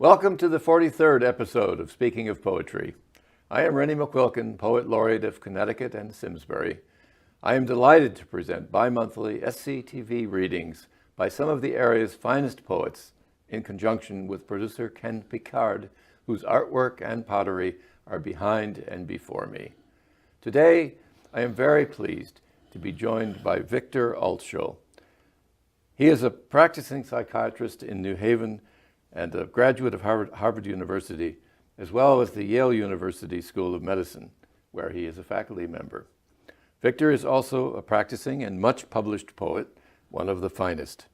Welcome to the 43rd episode of Speaking of Poetry. I am Rennie McQuilkin, Poet Laureate of Connecticut and Simsbury. I am delighted to present bi-monthly SCTV readings by some of the area's finest poets in conjunction with producer Ken Picard, whose artwork and pottery are behind and before me. Today, I am very pleased to be joined by Viktor Altschul. He is a practicing psychiatrist in New Haven and a graduate of Harvard University, as well as the Yale University School of Medicine, where he is a faculty member. Viktor is also a practicing and much published poet, one of the finest.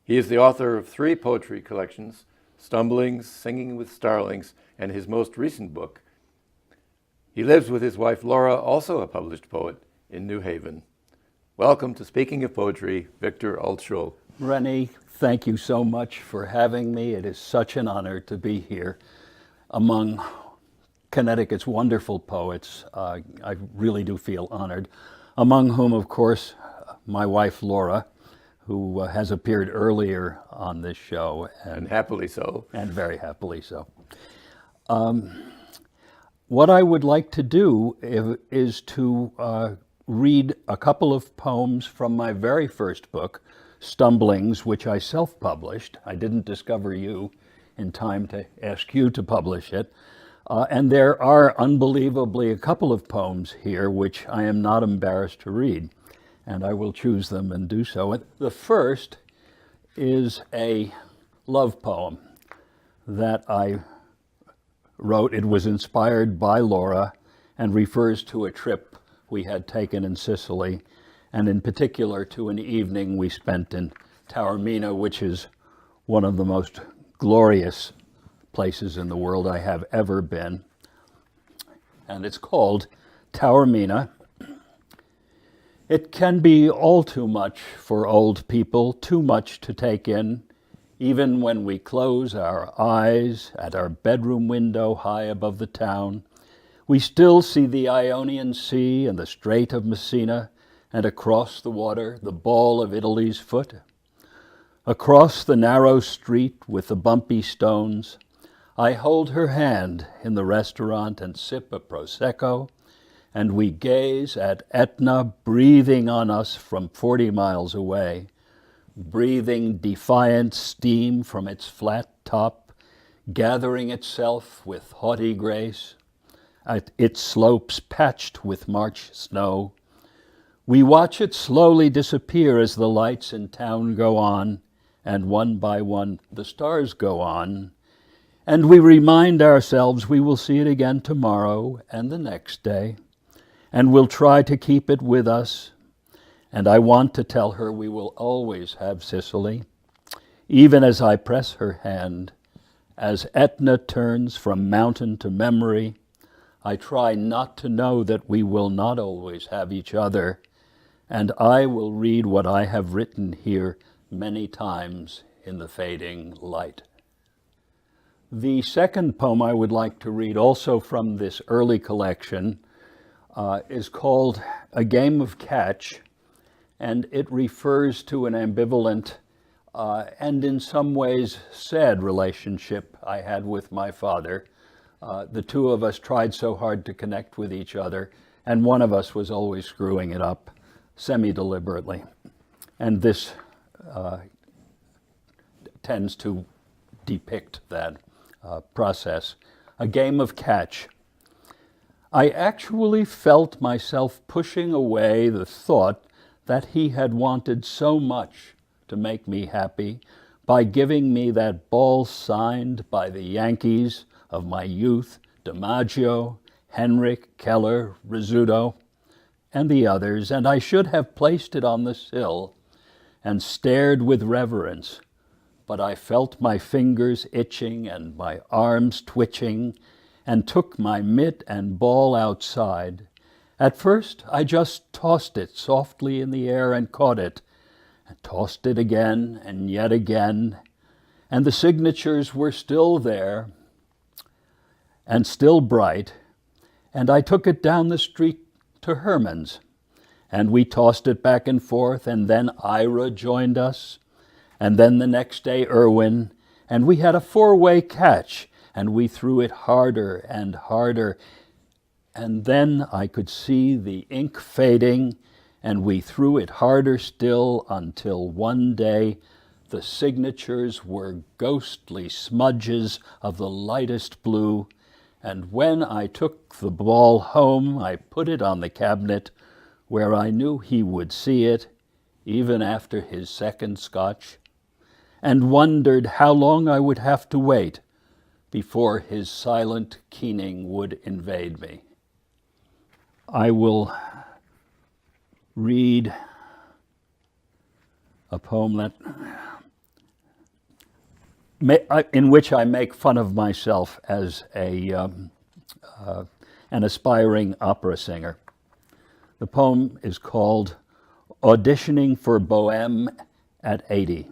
He is the author of 3 poetry collections, Stumblings, Singing with Starlings, and his most recent book. He lives with his wife Laura, also a published poet, in New Haven. Welcome to Speaking of Poetry, Viktor Altschul. Rennie, thank you so much for having me. It is such an honor to be here among Connecticut's wonderful poets. I really do feel honored, among whom, of course, my wife Laura, who has appeared earlier on this show. And happily so. And very happily so. What I would like to do is to read a couple of poems from my very first book, Stumblings, which I self-published. I didn't discover you in time to ask you to publish it. And there are unbelievably a couple of poems here which I am not embarrassed to read, and I will choose them and do so. The first is a love poem that I wrote. It was inspired by Laura and refers to a trip we had taken in Sicily, and in particular to an evening we spent in Taormina, which is one of the most glorious places in the world I have ever been. And it's called Taormina. It can be all too much for old people, too much to take in, even when we close our eyes at our bedroom window high above the town. We still see the Ionian Sea and the Strait of Messina, and across the water, the ball of Italy's foot. Across the narrow street with the bumpy stones, I hold her hand in the restaurant and sip a Prosecco, and we gaze at Etna breathing on us from 40 miles away, breathing defiant steam from its flat top, gathering itself with haughty grace, at its slopes patched with March snow. We watch it slowly disappear as the lights in town go on, and one by one the stars go on, and we remind ourselves we will see it again tomorrow and the next day, and we'll try to keep it with us. And I want to tell her we will always have Sicily, even as I press her hand, as Etna turns from mountain to memory. I try not to know that we will not always have each other, and I will read what I have written here many times in the fading light. The second poem I would like to read, also from this early collection, is called A Game of Catch, and it refers to an ambivalent and in some ways sad relationship I had with my father. The two of us tried so hard to connect with each other, and one of us was always screwing it up, semi-deliberately. And this tends to depict that process. A game of catch. I actually felt myself pushing away the thought that he had wanted so much to make me happy by giving me that ball signed by the Yankees of my youth, DiMaggio, Henrik, Keller, Rizzuto, and the others, and I should have placed it on the sill and stared with reverence, but I felt my fingers itching and my arms twitching, and took my mitt and ball outside. At first, I just tossed it softly in the air and caught it, and tossed it again and yet again, and the signatures were still there and still bright, and I took it down the street to Herman's, and we tossed it back and forth, and then Ira joined us, and then the next day Irwin, and we had a four-way catch, and we threw it harder and harder. And then I could see the ink fading, and we threw it harder still until one day the signatures were ghostly smudges of the lightest blue, and when I took the ball home, I put it on the cabinet where I knew he would see it, even after his second scotch, and wondered how long I would have to wait before his silent keening would invade me. I will read a poem in which I make fun of myself as an aspiring opera singer. The poem is called Auditioning for Bohème at 80,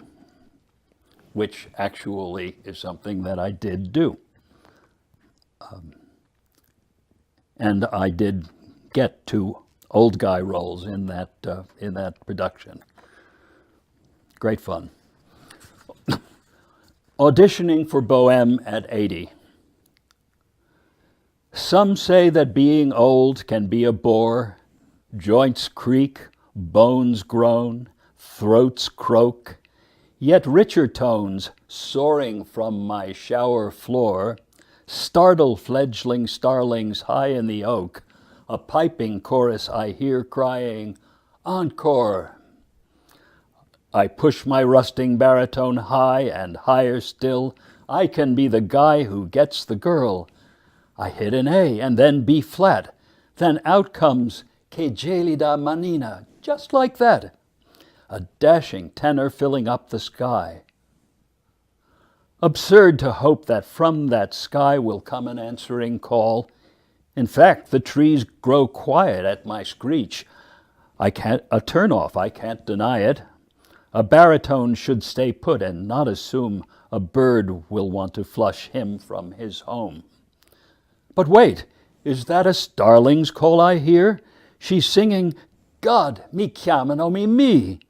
which actually is something that I did do. And I did get 2 old guy roles in that production. Great fun. Auditioning for Bohème at 80. Some say that being old can be a bore. Joints creak, bones groan, throats croak. Yet richer tones, soaring from my shower floor, startle fledgling starlings high in the oak. A piping chorus I hear crying, "Encore!" I push my rusting baritone high and higher still. I can be the guy who gets the girl. I hit an A and then B flat. Then out comes Che gelida manina, just like that. A dashing tenor filling up the sky. Absurd to hope that from that sky will come an answering call. In fact, the trees grow quiet at my screech. A turnoff, I can't deny it. A baritone should stay put and not assume a bird will want to flush him from his home. But wait, is that a starling's call I hear? She's singing, "God, mi chiamano mi."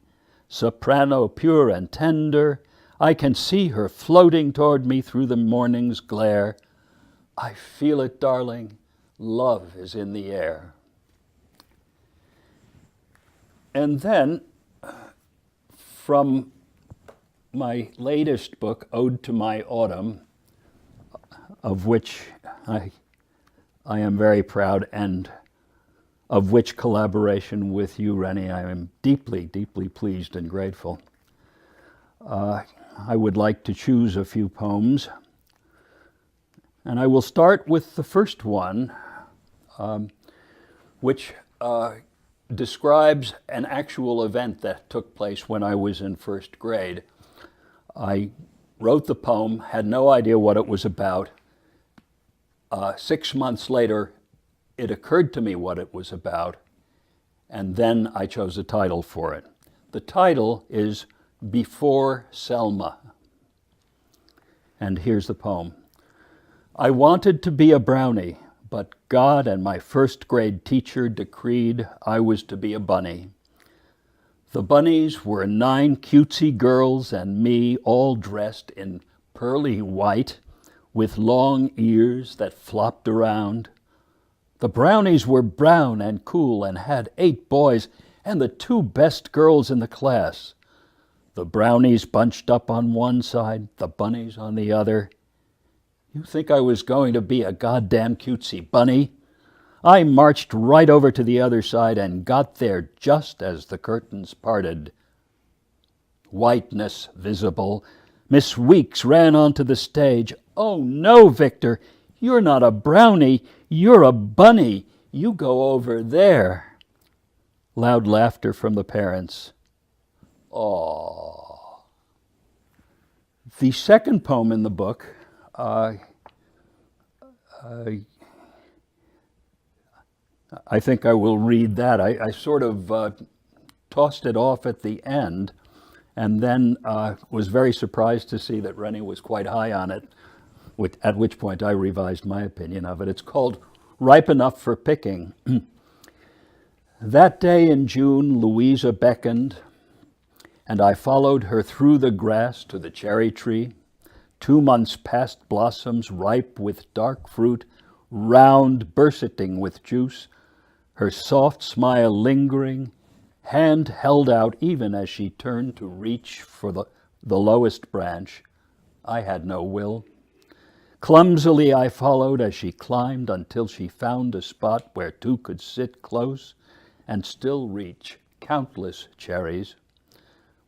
Soprano pure and tender, I can see her floating toward me through the morning's glare. I feel it, darling, love is in the air. And then, from my latest book, Ode to My Autumn, of which I am very proud, and of which collaboration with you, Rennie, I am deeply, deeply pleased and grateful. I would like to choose a few poems, and I will start with the first one, which describes an actual event that took place when I was in first grade. I wrote the poem, had no idea what it was about. 6 months later, it occurred to me what it was about, and then I chose a title for it. The title is Before Selma. And here's the poem. I wanted to be a brownie, but God and my first grade teacher decreed I was to be a bunny. The bunnies were 9 cutesy girls and me, all dressed in pearly white with long ears that flopped around. The brownies were brown and cool and had 8 boys and the 2 best girls in the class. The brownies bunched up on one side, the bunnies on the other. You think I was going to be a goddamn cutesy bunny? I marched right over to the other side and got there just as the curtains parted. Whiteness visible, Miss Weeks ran onto the stage. "Oh no, Victor, you're not a brownie, you're a bunny. You go over there." Loud laughter from the parents. Aww. The second poem in the book, I think I will read that. I sort of tossed it off at the end, and then was very surprised to see that Rennie was quite high on it, at which point I revised my opinion of it. It's called Ripe Enough for Picking. That day in June, Louisa beckoned, and I followed her through the grass to the cherry tree. 2 months past blossoms ripe with dark fruit, round bursting with juice, her soft smile lingering, hand held out even as she turned to reach for the lowest branch. I had no will. Clumsily I followed as she climbed until she found a spot where two could sit close and still reach countless cherries.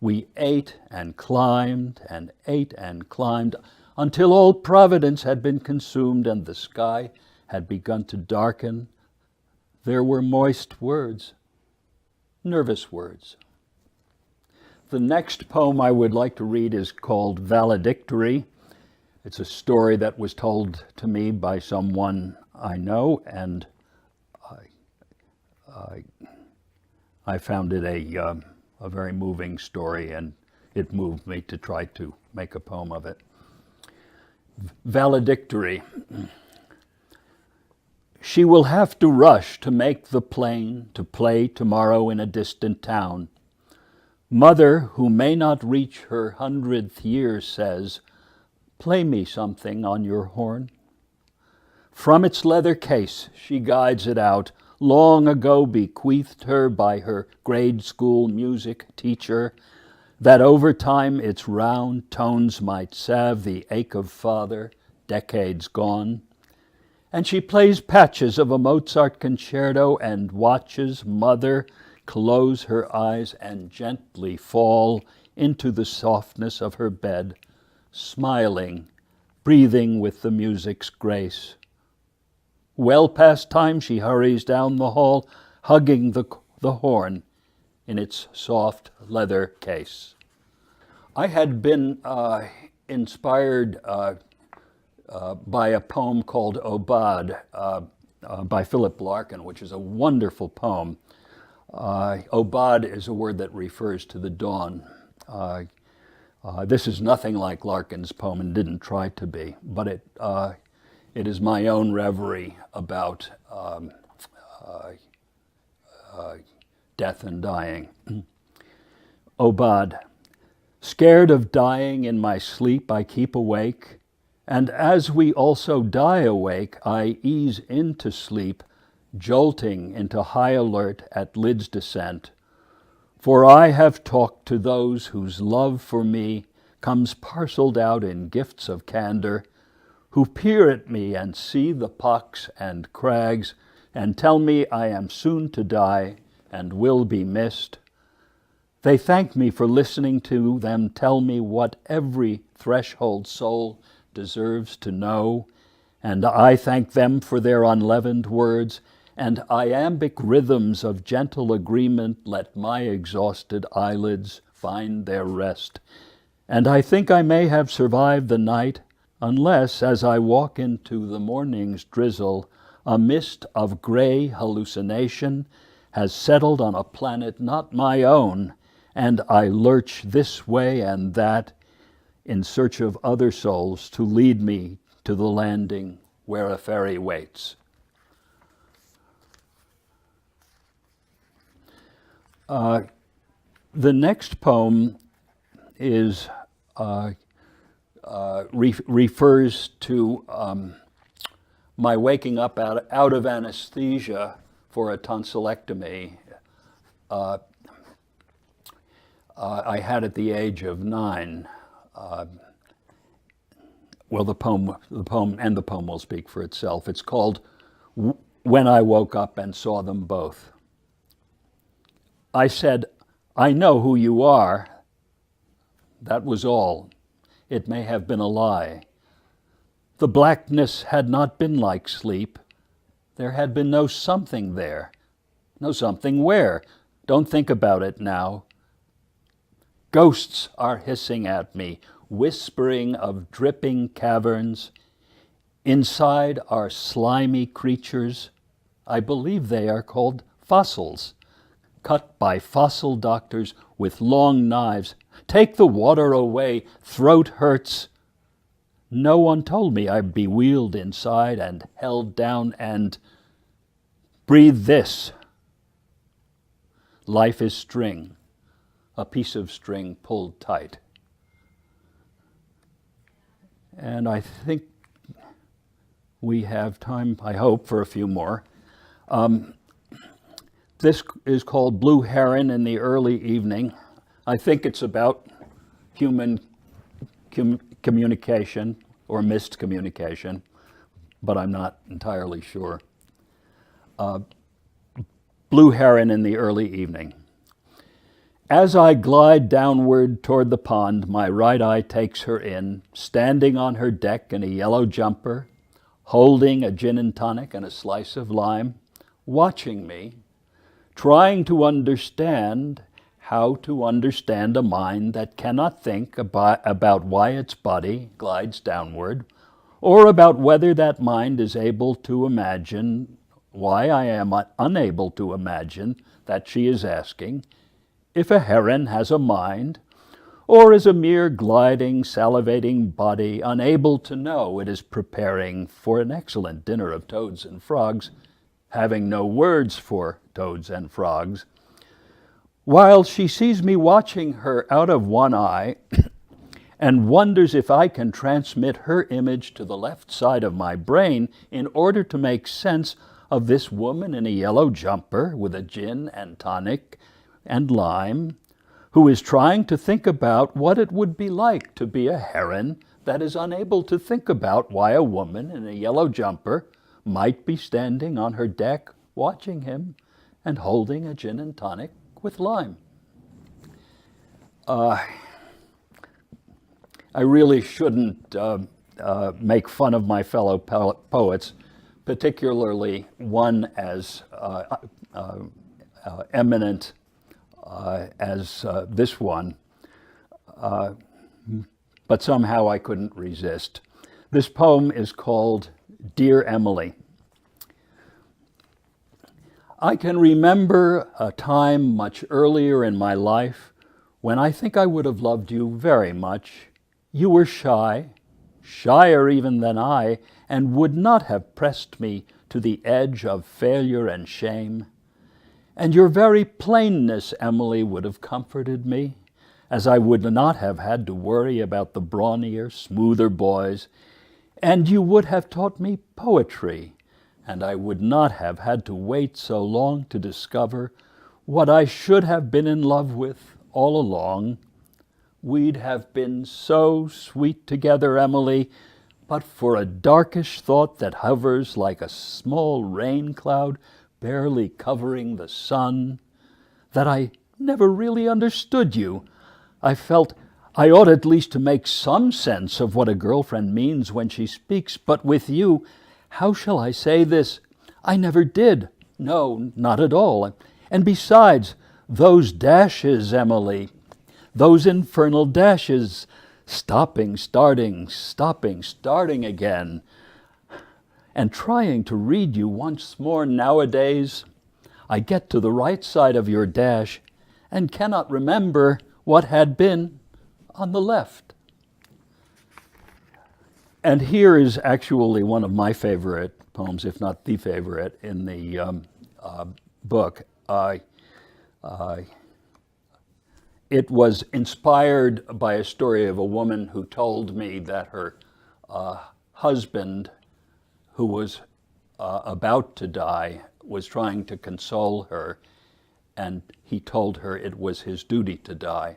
We ate and climbed and ate and climbed until all Providence had been consumed and the sky had begun to darken. There were moist words, nervous words. The next poem I would like to read is called Valedictory. It's a story that was told to me by someone I know, and I found it a very moving story, and it moved me to try to make a poem of it. Valedictory. She will have to rush to make the plane to play tomorrow in a distant town. Mother, who may not reach her 100th year, says, "Play me something on your horn." From its leather case she guides it out, long ago bequeathed her by her grade school music teacher, that over time its round tones might salve the ache of father, decades gone. And she plays patches of a Mozart concerto and watches mother close her eyes and gently fall into the softness of her bed, smiling, breathing with the music's grace. Well past time she hurries down the hall, hugging the horn in its soft leather case. I had been inspired by a poem called Obad by Philip Larkin, which is a wonderful poem. Obad is a word that refers to the dawn. This is nothing like Larkin's poem and didn't try to be, but it is my own reverie about death and dying. Obad. Scared of dying in my sleep, I keep awake, and as we also die awake, I ease into sleep, jolting into high alert at lid's descent. For I have talked to those whose love for me comes parceled out in gifts of candor, who peer at me and see the pocks and crags and tell me I am soon to die and will be missed. They thank me for listening to them tell me what every threshold soul deserves to know, and I thank them for their unleavened words and iambic rhythms of gentle agreement let my exhausted eyelids find their rest. And I think I may have survived the night, unless, as I walk into the morning's drizzle, a mist of gray hallucination has settled on a planet not my own, and I lurch this way and that in search of other souls to lead me to the landing where a ferry waits. The next poem is refers to my waking up out of anesthesia for a tonsillectomy. I had at the age of 9. Well, the poem will speak for itself. It's called "When I Woke Up and Saw Them Both." I said, "I know who you are." That was all. It may have been a lie. The blackness had not been like sleep. There had been no something there. No something where? Don't think about it now. Ghosts are hissing at me, whispering of dripping caverns. Inside are slimy creatures. I believe they are called fossils, cut by fossil doctors with long knives. Take the water away, throat hurts. No one told me I'd be wheeled inside and held down and breathe this. Life is string, a piece of string pulled tight. And I think we have time, I hope, for a few more. This is called Blue Heron in the Early Evening. I think it's about human communication or missed communication, but I'm not entirely sure. Blue Heron in the Early Evening. As I glide downward toward the pond, my right eye takes her in, standing on her deck in a yellow jumper, holding a gin and tonic and a slice of lime, watching me, trying to understand how to understand a mind that cannot think about why its body glides downward, or about whether that mind is able to imagine why I am unable to imagine that she is asking if a heron has a mind, or is a mere gliding, salivating body unable to know it is preparing for an excellent dinner of toads and frogs, having no words for toads and frogs, while she sees me watching her out of one eye and wonders if I can transmit her image to the left side of my brain in order to make sense of this woman in a yellow jumper with a gin and tonic and lime, who is trying to think about what it would be like to be a heron that is unable to think about why a woman in a yellow jumper might be standing on her deck watching him and holding a gin and tonic with lime. I really shouldn't make fun of my fellow poets, particularly one as eminent as this one, but somehow I couldn't resist. This poem is called Dear Emily. I can remember a time much earlier in my life when I think I would have loved you very much. You were shy, shyer even than I, and would not have pressed me to the edge of failure and shame. And your very plainness, Emily, would have comforted me, as I would not have had to worry about the brawnier, smoother boys, and you would have taught me poetry, and I would not have had to wait so long to discover what I should have been in love with all along. We'd have been so sweet together, Emily, but for a darkish thought that hovers like a small rain cloud barely covering the sun, that I never really understood you. I felt I ought at least to make some sense of what a girlfriend means when she speaks, but with you, how shall I say this? I never did. No, not at all. And besides, those dashes, Emily, those infernal dashes, stopping, starting, stopping, starting again, and trying to read you once more nowadays, I get to the right side of your dash and cannot remember what had been on the left. And here is actually one of my favorite poems, if not the favorite, in the book. It was inspired by a story of a woman who told me that her husband, who was about to die, was trying to console her, and he told her it was his duty to die.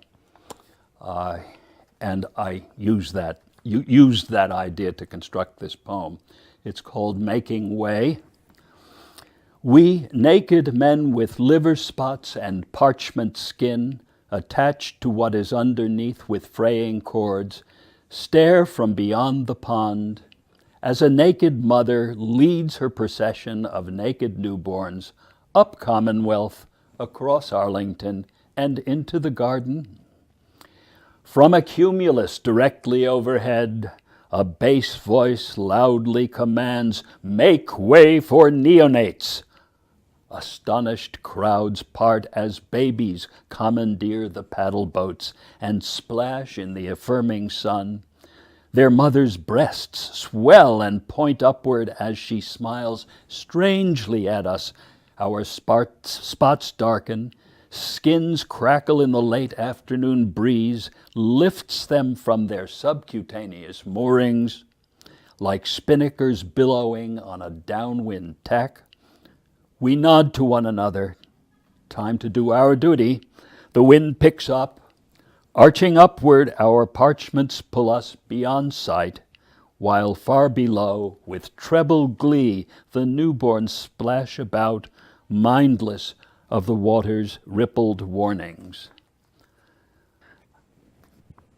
And I used that idea to construct this poem. It's called Making Way. We naked men with liver spots and parchment skin, attached to what is underneath with fraying cords, stare from beyond the pond as a naked mother leads her procession of naked newborns up Commonwealth, across Arlington, and into the garden. From a cumulus directly overhead, a bass voice loudly commands, "Make way for neonates!" Astonished crowds part as babies commandeer the paddle boats and splash in the affirming sun. Their mother's breasts swell and point upward as she smiles strangely at us. Our spots darken, skins crackle in the late afternoon breeze, lifts them from their subcutaneous moorings, like spinnakers billowing on a downwind tack. We nod to one another. Time to do our duty. The wind picks up. Arching upward, our parchments pull us beyond sight, while far below, with treble glee, the newborns splash about, mindless of the water's rippled warnings.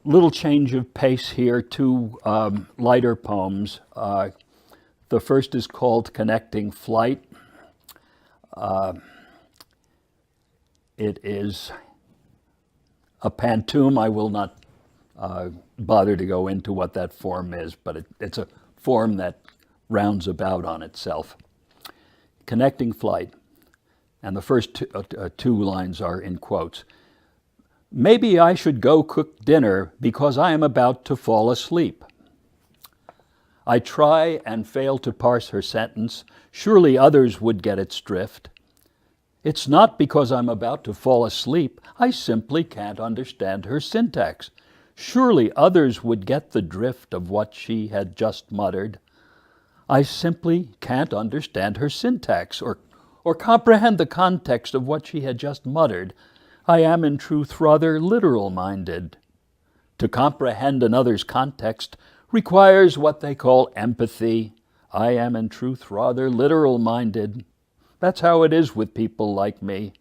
Little change of pace here, two lighter poems. The first is called Connecting Flight. It is a pantoum. I will not bother to go into what that form is, but it's a form that rounds about on itself. Connecting Flight. And the first two lines are in quotes. Maybe I should go cook dinner because I am about to fall asleep. I try and fail to parse her sentence. Surely others would get its drift. It's not because I'm about to fall asleep. I simply can't understand her syntax. Surely others would get the drift of what she had just muttered. I simply can't understand her syntax or comprehend the context of what she had just muttered. I am in truth rather literal-minded. To comprehend another's context requires what they call empathy. I am in truth rather literal-minded. That's how it is with people like me.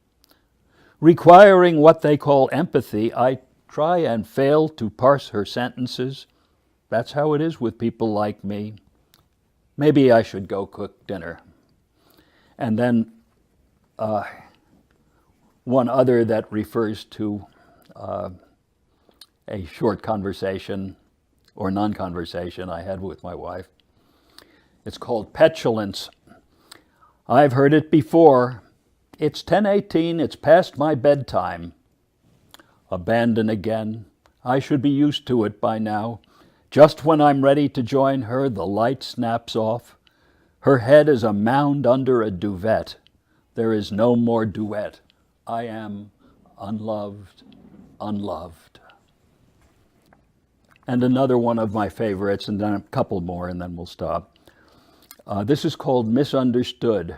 Requiring what they call empathy, I try and fail to parse her sentences. That's how it is with people like me. Maybe I should go cook dinner. And then one other that refers to a short conversation or non-conversation I had with my wife. It's called Petulance. I've heard it before. It's 10:18, it's past my bedtime. Abandon again. I should be used to it by now. Just when I'm ready to join her, the light snaps off. Her head is a mound under a duvet. There is no more duet. I am unloved, unloved. And another one of my favorites, and then a couple more, and then we'll stop. This is called Misunderstood.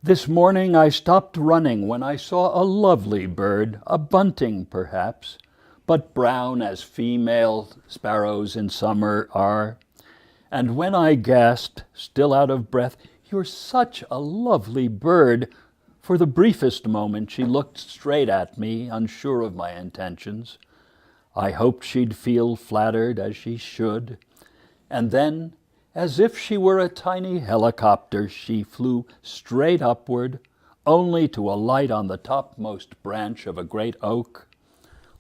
This morning I stopped running when I saw a lovely bird, a bunting perhaps, but brown as female sparrows in summer are. And when I gasped, still out of breath, "You're such a lovely bird," for the briefest moment she looked straight at me, unsure of my intentions. I hoped she'd feel flattered as she should, and then, as if she were a tiny helicopter, she flew straight upward, only to alight on the topmost branch of a great oak,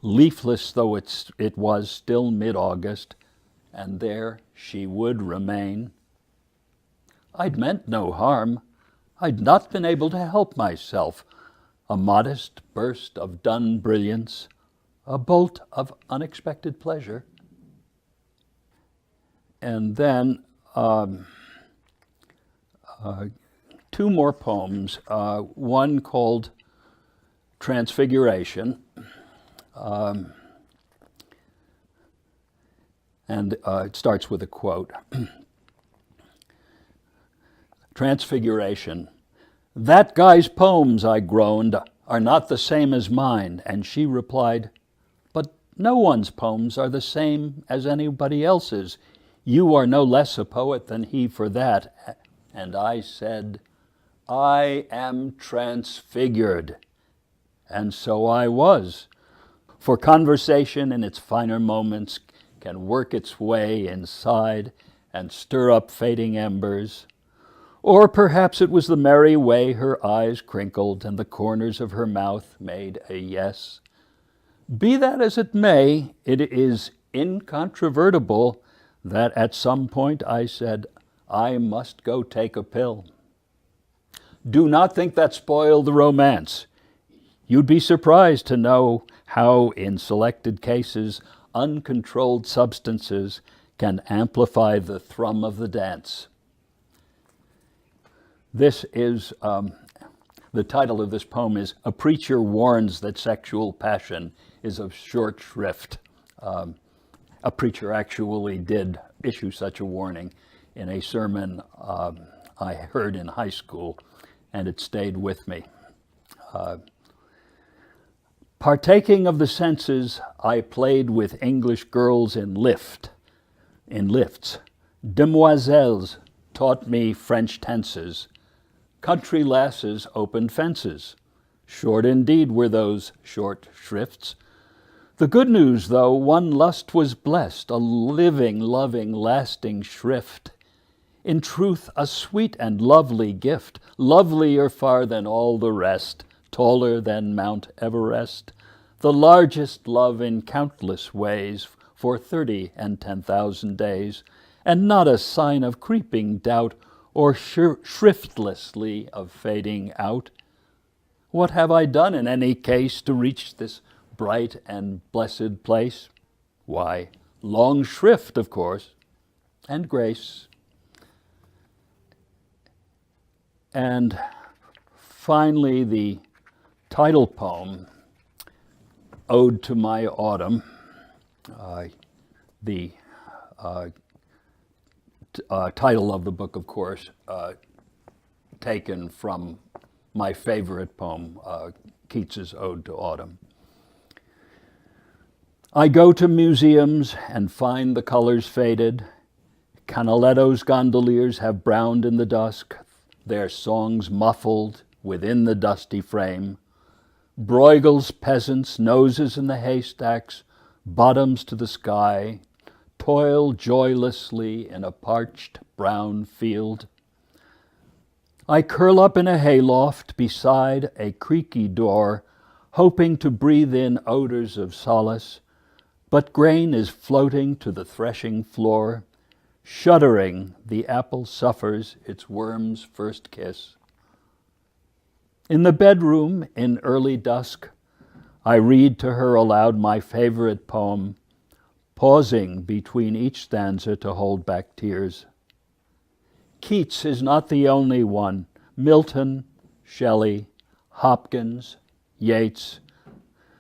leafless though it was still mid-August, and there she would remain. I'd meant no harm. I'd not been able to help myself. A modest burst of dun brilliance, a bolt of unexpected pleasure. And then two more poems, one called Transfiguration, and it starts with a quote. Transfiguration. "That guy's poems," I groaned, "are not the same as mine." And she replied, "But no one's poems are the same as anybody else's. You are no less a poet than he for that." And I said, "I am transfigured." And so I was. For conversation in its finer moments can work its way inside and stir up fading embers. Or perhaps it was the merry way her eyes crinkled and the corners of her mouth made a yes. Be that as it may, it is incontrovertible that at some point I said, "I must go take a pill." Do not think that spoiled the romance. You'd be surprised to know how, in selected cases, uncontrolled substances can amplify the thrum of the dance. This is The title of this poem is A Preacher Warns That Sexual Passion is of Short Shrift. A preacher actually did issue such a warning in a sermon I heard in high school, and it stayed with me. Partaking of the senses, I played with English girls in lifts. Demoiselles taught me French tenses. Country lasses opened fences. Short indeed were those short shrifts. The good news, though, one lust was blessed, a living, loving, lasting shrift. In truth, a sweet and lovely gift, lovelier far than all the rest, taller than Mount Everest, the largest love in countless ways, for 30 and 10,000 days, and not a sign of creeping doubt, or shriftlessly of fading out. What have I done in any case to reach this bright and blessed place? Why, long shrift, of course, and grace. And finally, the title poem, Ode to My Autumn, the title of the book, of course, taken from my favorite poem, Keats's Ode to Autumn. I go to museums and find the colors faded. Canaletto's gondoliers have browned in the dusk, their songs muffled within the dusty frame. Bruegel's peasants, noses in the haystacks, bottoms to the sky, toil joylessly in a parched brown field. I curl up in a hayloft beside a creaky door, hoping to breathe in odors of solace, but grain is floating to the threshing floor. Shuddering, the apple suffers its worm's first kiss. In the bedroom, in early dusk, I read to her aloud my favorite poem, pausing between each stanza to hold back tears. Keats is not the only one. Milton, Shelley, Hopkins, Yeats,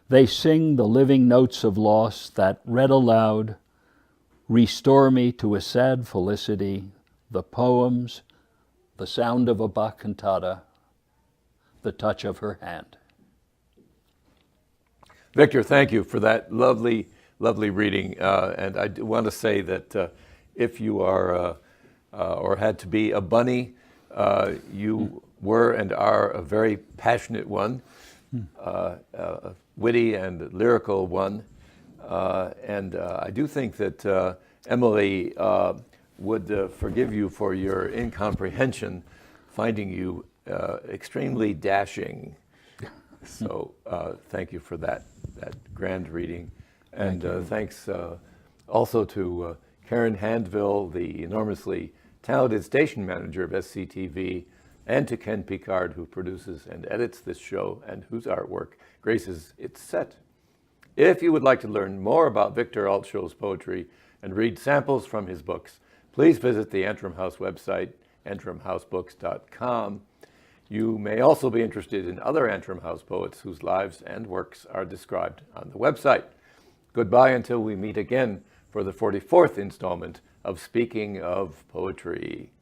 they sing the living notes of loss that, read aloud, restore me to a sad felicity, the poems, the sound of a Bach cantata, the touch of her hand. Victor, thank you for that lovely, lovely reading. And I do want to say that if you are or had to be a bunny, you were and are a very passionate one, a witty and lyrical one. And I do think that Emily would forgive you for your incomprehension, finding you extremely dashing. So thank you for that grand reading. And thanks also to Karen Handville, the enormously talented station manager of SCTV, and to Ken Picard, who produces and edits this show and whose artwork graces its set. If you would like to learn more about Viktor Altschul's poetry and read samples from his books, please visit the Antrim House website, antrimhousebooks.com. You may also be interested in other Antrim House poets whose lives and works are described on the website. Goodbye until we meet again for the 44th installment of Speaking of Poetry.